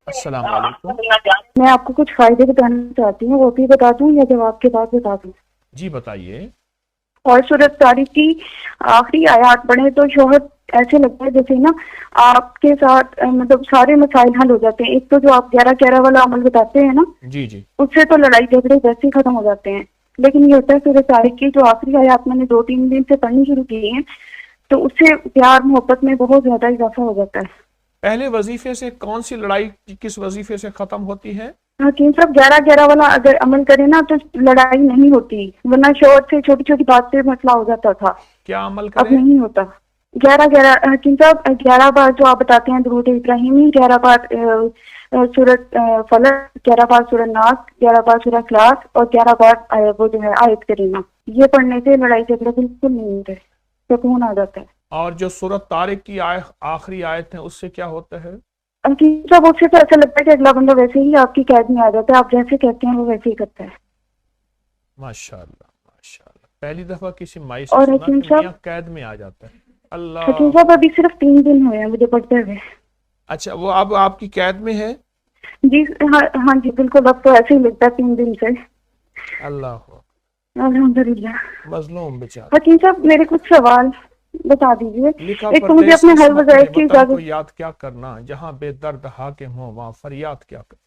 السلام علیکم. میں آپ کو کچھ فائدے بتانا چاہتی ہوں، وہ بھی بتا دوں یا جواب کے بعد بتا دوں؟ جی بتائیے. اور سورۃ طارق کی آخری آیات پڑھیں تو شوہر ایسے لگتا ہے جیسے نا آپ کے ساتھ مطلب سارے مسائل حل ہو جاتے ہیں. ایک تو جو آپ 11 والا عمل بتاتے ہیں نا، جی جی اس سے تو لڑائی جھگڑے ویسے ہی ختم ہو جاتے ہیں. لیکن یہ ہوتا ہے سورۃ طارق کی جو آخری آیات میں نے 2-3 دن سے پڑھنی شروع کی ہیں، تو اس سے پیار محبت میں بہت زیادہ اضافہ ہو جاتا ہے. پہلے وظیفے سے کون سی لڑائی کس وظیفے سے ختم ہوتی ہے؟ حکیم صاحب 11 والا اگر عمل کرے نا تو لڑائی نہیں ہوتی، ورنہ شوہر سے چھوٹی چھوٹی بات سے مسئلہ ہو جاتا تھا، کیا عمل اب کرے؟ نہیں ہوتا. 11 حکیم صاحب 11 بار جو آپ بتاتے ہیں درود ابراہیمی، 11 بار سورۃ فلق، 11 بار سورۃ ناس، 11 بار سورۃ اخلاص، اور 11 بار وہ جو ہے آیت کریمہ. یہ پڑھنے سے لڑائی جھگڑے بالکل نہیں ہوتے، سکون آ جاتا ہے. اور جو سورۃ طارق کی آخری آیت ہے اس سے کیا ہوتا ہے؟ حکیم صاحب اس سے تو ایسا لگتا ہے کہ اگلا بندہ ویسے ہی آپ کی قید میں آ جاتا ہے، آپ جیسے کہتے ہیں وہ ویسے ہی کرتا ہے. ماشاءاللہ ماشاءاللہ. پہلی دفعہ کسی مائی سے اور سنا حکیم کہ میاں صاحب قید میں آ جاتا ہے. حکیم اللہ. صاحب ابھی صرف 3 دن ہوئے ہیں مجھے پڑھتے ہوئے. اچھا وہ اب آپ کی قید میں ہے؟ جی ہاں جی بالکل، اب تو ایسے ہی لگتا ہے 3 دن سے. اللہ الحمدللہ. مظلوم بیچارہ. حکیم صاحب میرے کچھ سوال بتا دیجیے. لکھا ایک تو مجھے پردیس اپنے حل قسمت میں وظائف کی وطن کو اجازت. یاد کیا کرنا، جہاں بے درد حاکم ہو وہاں فریاد کیا کرنا.